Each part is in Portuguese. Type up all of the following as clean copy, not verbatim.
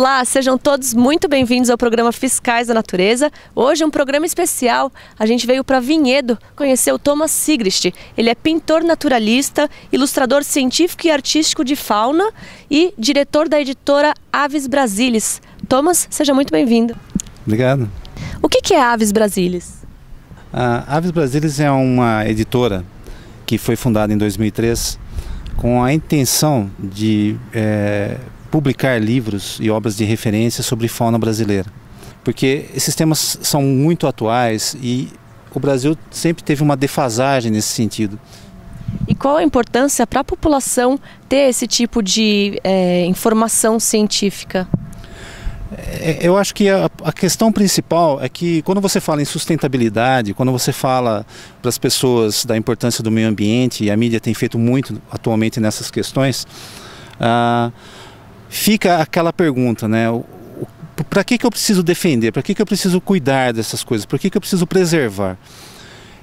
Olá, sejam todos muito bem-vindos ao programa Fiscais da Natureza. Hoje é um programa especial. A gente veio para Vinhedo conhecer o Thomas Sigrist. Ele é pintor naturalista, ilustrador científico e artístico de fauna e diretor da editora Aves Brasilis. Thomas, seja muito bem-vindo. Obrigado. O que é Aves Brasilis? A Aves Brasilis é uma editora que foi fundada em 2003 com a intenção de publicar livros e obras de referência sobre fauna brasileira. Porque esses temas são muito atuais e o Brasil sempre teve uma defasagem nesse sentido. E qual a importância para a população ter esse tipo de informação científica? Eu acho que a questão principal é que quando você fala em sustentabilidade, quando você fala para as pessoas da importância do meio ambiente, e a mídia tem feito muito atualmente nessas questões, fica aquela pergunta, né? Para que eu preciso defender? Para que eu preciso cuidar dessas coisas? Por que eu preciso preservar?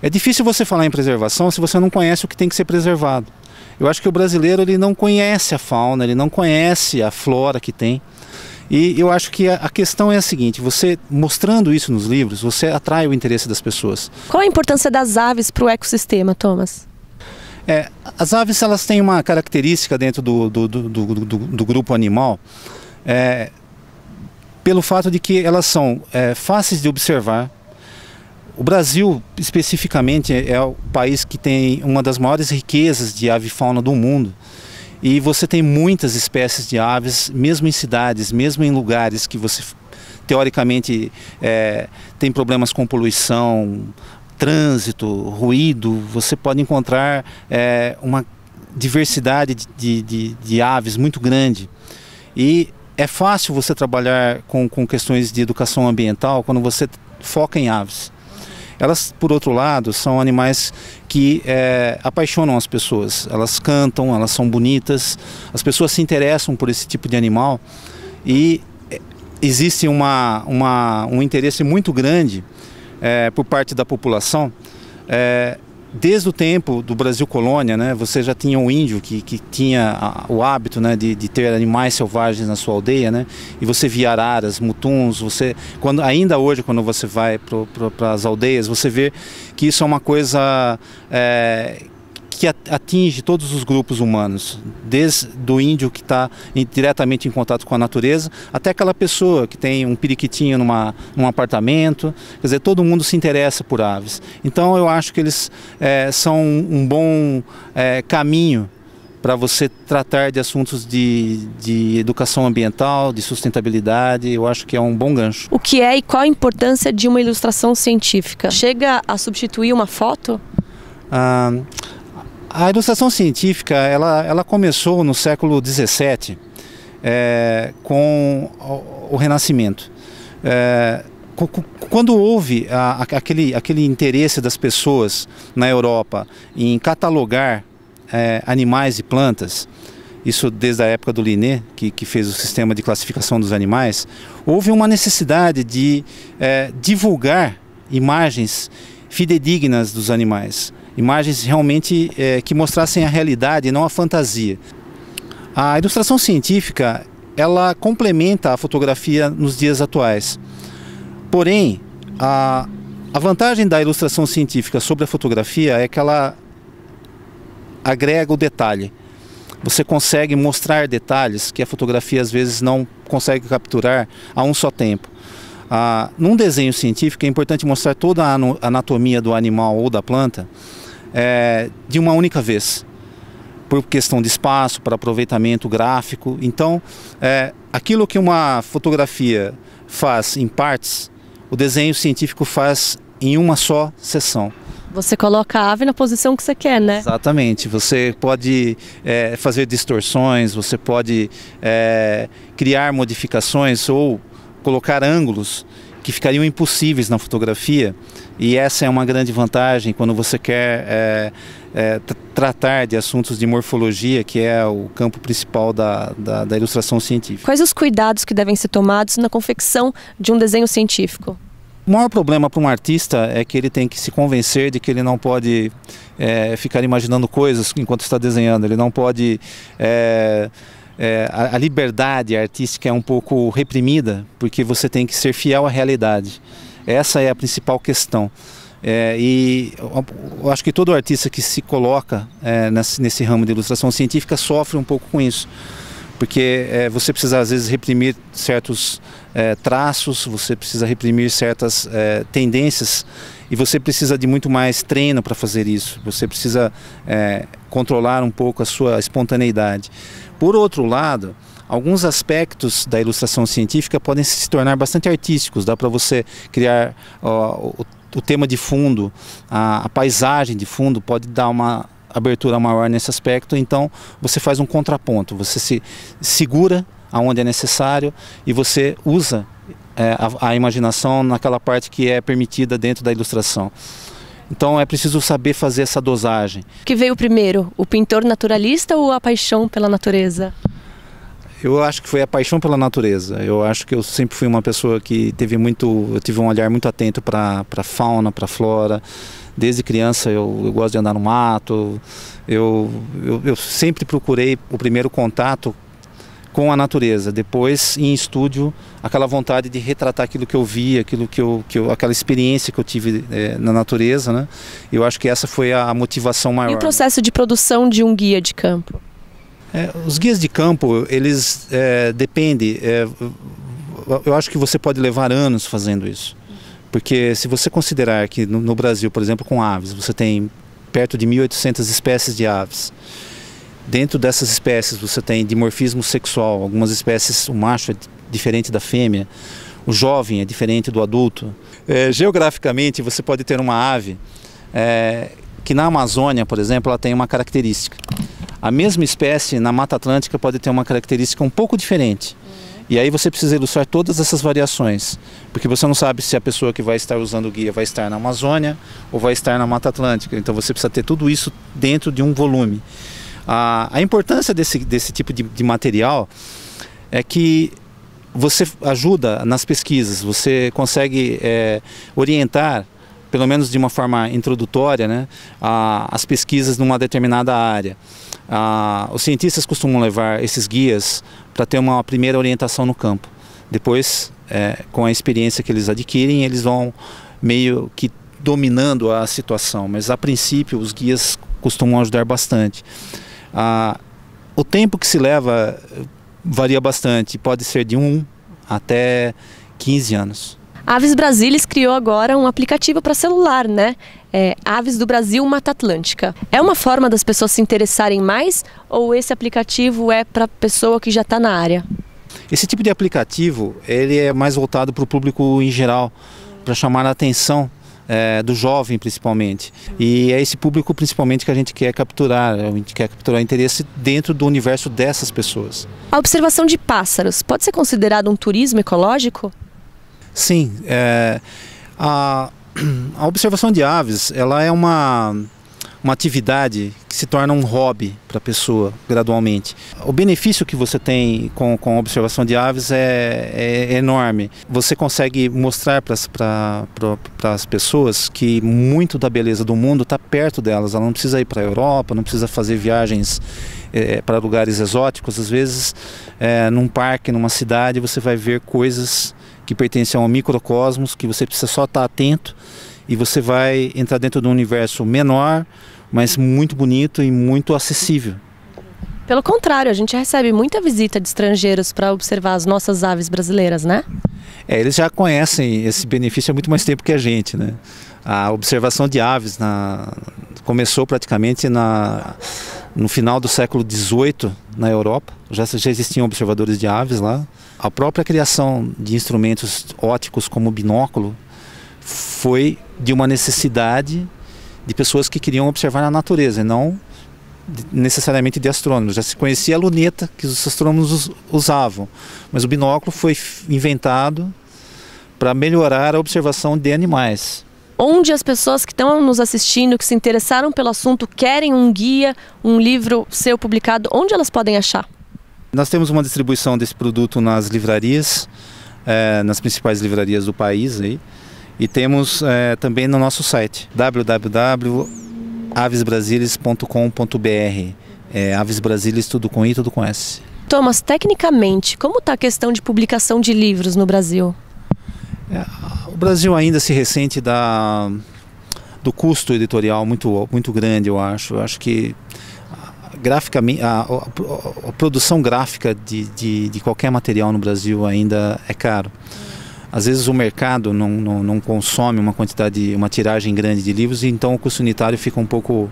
É difícil você falar em preservação se você não conhece o que tem que ser preservado. Eu acho que o brasileiro ele não conhece a fauna, ele não conhece a flora que tem. E eu acho que a questão é a seguinte: você mostrando isso nos livros, você atrai o interesse das pessoas. Qual a importância das aves para o ecossistema, Thomas? As aves elas têm uma característica dentro do grupo animal, pelo fato de que elas são fáceis de observar. O Brasil, especificamente, é o país que tem uma das maiores riquezas de avifauna do mundo. E você tem muitas espécies de aves, mesmo em cidades, mesmo em lugares que você, teoricamente, tem problemas com poluição, trânsito, ruído. Você pode encontrar uma diversidade de aves muito grande. E é fácil você trabalhar com questões de educação ambiental quando você foca em aves. Elas, por outro lado, são animais que apaixonam as pessoas. Elas cantam, elas são bonitas, as pessoas se interessam por esse tipo de animal e existe um interesse muito grande por parte da população. Desde o tempo do Brasil colônia, né, você já tinha um índio que tinha o hábito, né, de ter animais selvagens na sua aldeia, né, e você via araras, mutuns, ainda hoje quando você vai para as aldeias, você vê que isso é uma coisa que atinge todos os grupos humanos, desde o índio que está diretamente em contato com a natureza, até aquela pessoa que tem um periquitinho num apartamento. Quer dizer, todo mundo se interessa por aves. Então eu acho que eles são um bom caminho para você tratar de assuntos de educação ambiental, de sustentabilidade. Eu acho que é um bom gancho. O que é e qual a importância de uma ilustração científica? Chega a substituir uma foto? A ilustração científica ela começou no século XVII com o Renascimento. Quando houve aquele interesse das pessoas na Europa em catalogar animais e plantas, isso desde a época do Linné, que fez o sistema de classificação dos animais, houve uma necessidade de divulgar imagens fidedignas dos animais. Imagens realmente que mostrassem a realidade e não a fantasia. A ilustração científica, ela complementa a fotografia nos dias atuais. Porém, a vantagem da ilustração científica sobre a fotografia é que ela agrega o detalhe. Você consegue mostrar detalhes que a fotografia às vezes não consegue capturar a um só tempo. Num desenho científico é importante mostrar toda a anatomia do animal ou da planta de uma única vez, por questão de espaço, para aproveitamento gráfico. Então, aquilo que uma fotografia faz em partes, o desenho científico faz em uma só sessão. Você coloca a ave na posição que você quer, né? Exatamente. Você pode fazer distorções, você pode criar modificações ou colocar ângulos que ficariam impossíveis na fotografia, e essa é uma grande vantagem quando você quer tratar de assuntos de morfologia, que é o campo principal da ilustração científica. Quais os cuidados que devem ser tomados na confecção de um desenho científico? O maior problema para um artista é que ele tem que se convencer de que ele não pode ficar imaginando coisas enquanto está desenhando, ele não pode a liberdade artística é um pouco reprimida, porque você tem que ser fiel à realidade. Essa é a principal questão. E eu acho que todo artista que se coloca nesse ramo de ilustração científica sofre um pouco com isso. Porque você precisa às vezes reprimir certos traços, você precisa reprimir certas tendências e você precisa de muito mais treino para fazer isso. Você precisa controlar um pouco a sua espontaneidade. Por outro lado, alguns aspectos da ilustração científica podem se tornar bastante artísticos. Dá para você criar o tema de fundo, a paisagem de fundo pode dar uma abertura maior nesse aspecto, então você faz um contraponto, você se segura aonde é necessário e você usa a imaginação naquela parte que é permitida dentro da ilustração. Então é preciso saber fazer essa dosagem. O que veio primeiro, o pintor naturalista ou a paixão pela natureza? Eu acho que foi a paixão pela natureza. Eu acho que eu sempre fui uma pessoa que eu tive um olhar muito atento para a fauna, para a flora. Desde criança eu gosto de andar no mato. Eu sempre procurei o primeiro contato com a natureza. Depois, em estúdio, aquela vontade de retratar aquilo que eu vi, aquela experiência que eu tive na natureza, né? Eu acho que essa foi a motivação maior. E o processo de produção de um guia de campo? Os guias de campo, eles dependem. Eu acho que você pode levar anos fazendo isso. Porque se você considerar que no Brasil, por exemplo, com aves, você tem perto de 1.800 espécies de aves. Dentro dessas espécies você tem dimorfismo sexual, algumas espécies o macho é diferente da fêmea, o jovem é diferente do adulto. Geograficamente você pode ter uma ave que na Amazônia, por exemplo, ela tem uma característica. A mesma espécie na Mata Atlântica pode ter uma característica um pouco diferente. E aí você precisa ilustrar todas essas variações, porque você não sabe se a pessoa que vai estar usando o guia vai estar na Amazônia ou vai estar na Mata Atlântica. Então você precisa ter tudo isso dentro de um volume. A importância desse tipo de material é que você ajuda nas pesquisas, você consegue orientar, pelo menos de uma forma introdutória, né, as pesquisas numa determinada área. Os cientistas costumam levar esses guias para ter uma primeira orientação no campo. Depois, com a experiência que eles adquirem, eles vão meio que dominando a situação. Mas, a princípio, os guias costumam ajudar bastante. O tempo que se leva varia bastante. Pode ser de 1 até 15 anos. A Aves Brasilis criou agora um aplicativo para celular, né? Aves do Brasil Mata Atlântica. É uma forma das pessoas se interessarem mais ou esse aplicativo é para a pessoa que já está na área? Esse tipo de aplicativo ele é mais voltado para o público em geral, para chamar a atenção do jovem principalmente. E é esse público principalmente que a gente quer capturar, interesse dentro do universo dessas pessoas. A observação de pássaros pode ser considerado um turismo ecológico? Sim, a observação de aves ela é uma atividade que se torna um hobby para a pessoa gradualmente. O benefício que você tem com a observação de aves é enorme. Você consegue mostrar para as pessoas que muito da beleza do mundo está perto delas. Ela não precisa ir para a Europa, não precisa fazer viagens para lugares exóticos. Às vezes, num parque, numa cidade, você vai ver coisas que pertencem ao microcosmos, que você precisa só estar atento e você vai entrar dentro de um universo menor, mas muito bonito e muito acessível. Pelo contrário, a gente recebe muita visita de estrangeiros para observar as nossas aves brasileiras, né? Eles já conhecem esse benefício há muito mais tempo que a gente, né? A observação de aves começou praticamente no final do século XVIII na Europa. Já existiam observadores de aves lá. A própria criação de instrumentos ópticos como o binóculo foi de uma necessidade de pessoas que queriam observar a natureza, e não necessariamente de astrônomos. Já se conhecia a luneta que os astrônomos usavam, mas o binóculo foi inventado para melhorar a observação de animais. Onde as pessoas que estão nos assistindo, que se interessaram pelo assunto, querem um guia, um livro seu publicado, onde elas podem achar? Nós temos uma distribuição desse produto nas livrarias, nas principais livrarias do país aí, e temos também no nosso site www.avesbrasilis.com.br. Aves Brasilis tudo com I, tudo com S. Thomas, tecnicamente, como está a questão de publicação de livros no Brasil? O Brasil ainda se ressente do custo editorial muito grande, eu acho. Eu acho que graficamente, a produção gráfica de qualquer material no Brasil ainda é caro. Às vezes o mercado não consome uma tiragem grande de livros, e então o custo unitário fica um pouco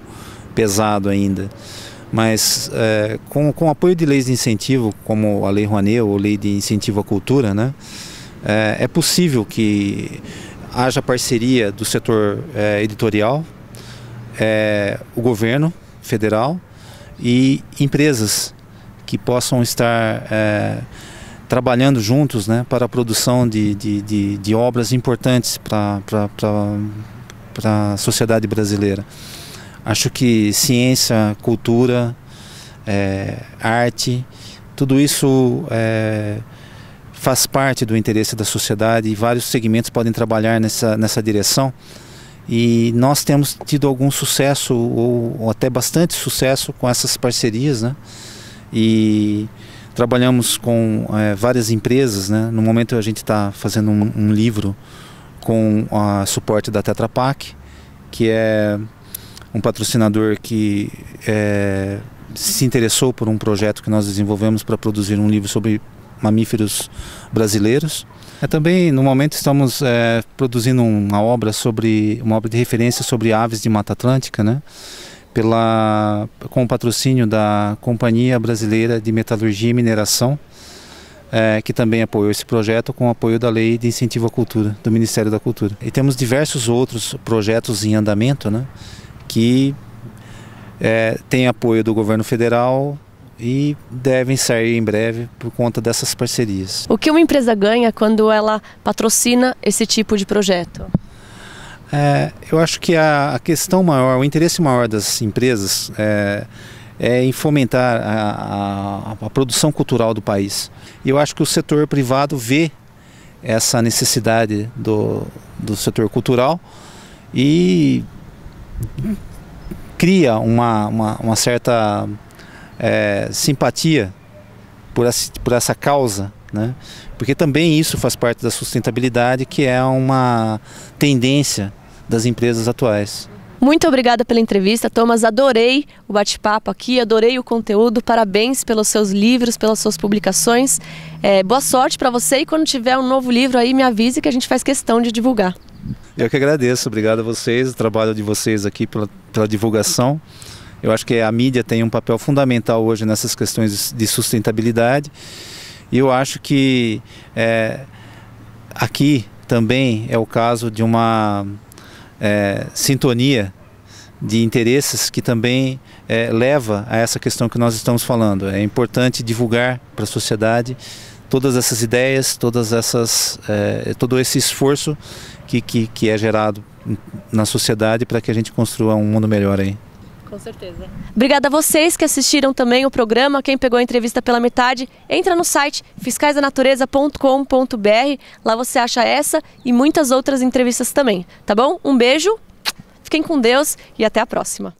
pesado ainda. Mas com o apoio de leis de incentivo, como a Lei Rouanet ou Lei de Incentivo à Cultura, né, é possível que haja parceria do setor editorial, o governo federal e empresas que possam estar trabalhando juntos, né, para a produção de obras importantes para a sociedade brasileira. Acho que ciência, cultura, arte, tudo isso faz parte do interesse da sociedade, e vários segmentos podem trabalhar nessa direção. E nós temos tido algum sucesso, ou até bastante sucesso, com essas parcerias, né? E trabalhamos com várias empresas, né? No momento a gente está fazendo um livro com o suporte da Tetra Pak, que é um patrocinador que se interessou por um projeto que nós desenvolvemos para produzir um livro sobre mamíferos brasileiros. Também, no momento, estamos produzindo uma obra de referência sobre aves de Mata Atlântica, né? Com o patrocínio da Companhia Brasileira de Metalurgia e Mineração, que também apoiou esse projeto, com o apoio da Lei de Incentivo à Cultura, do Ministério da Cultura. E temos diversos outros projetos em andamento, né, que têm apoio do governo federal e devem sair em breve por conta dessas parcerias. O que uma empresa ganha quando ela patrocina esse tipo de projeto? Eu acho que a questão maior, o interesse maior das empresas é em fomentar a produção cultural do país. E eu acho que o setor privado vê essa necessidade do setor cultural e cria uma certa simpatia por essa causa, né? Porque também isso faz parte da sustentabilidade, que é uma tendência das empresas atuais. Muito obrigada pela entrevista, Thomas. Adorei o bate-papo aqui, adorei o conteúdo. Parabéns pelos seus livros, pelas suas publicações. Boa sorte para você, e quando tiver um novo livro aí, me avise que a gente faz questão de divulgar. Eu que agradeço, obrigado a vocês, o trabalho de vocês aqui pela divulgação. Eu acho que a mídia tem um papel fundamental hoje nessas questões de sustentabilidade, e eu acho que aqui também é o caso de uma sintonia de interesses que também leva a essa questão que nós estamos falando. É importante divulgar para a sociedade todas essas ideias, todo esse esforço que é gerado na sociedade para que a gente construa um mundo melhor aí. Com certeza. Obrigada a vocês que assistiram também o programa. Quem pegou a entrevista pela metade, entra no site fiscaisdanatureza.com.br. Lá você acha essa e muitas outras entrevistas também, tá bom? Um beijo, fiquem com Deus e até a próxima.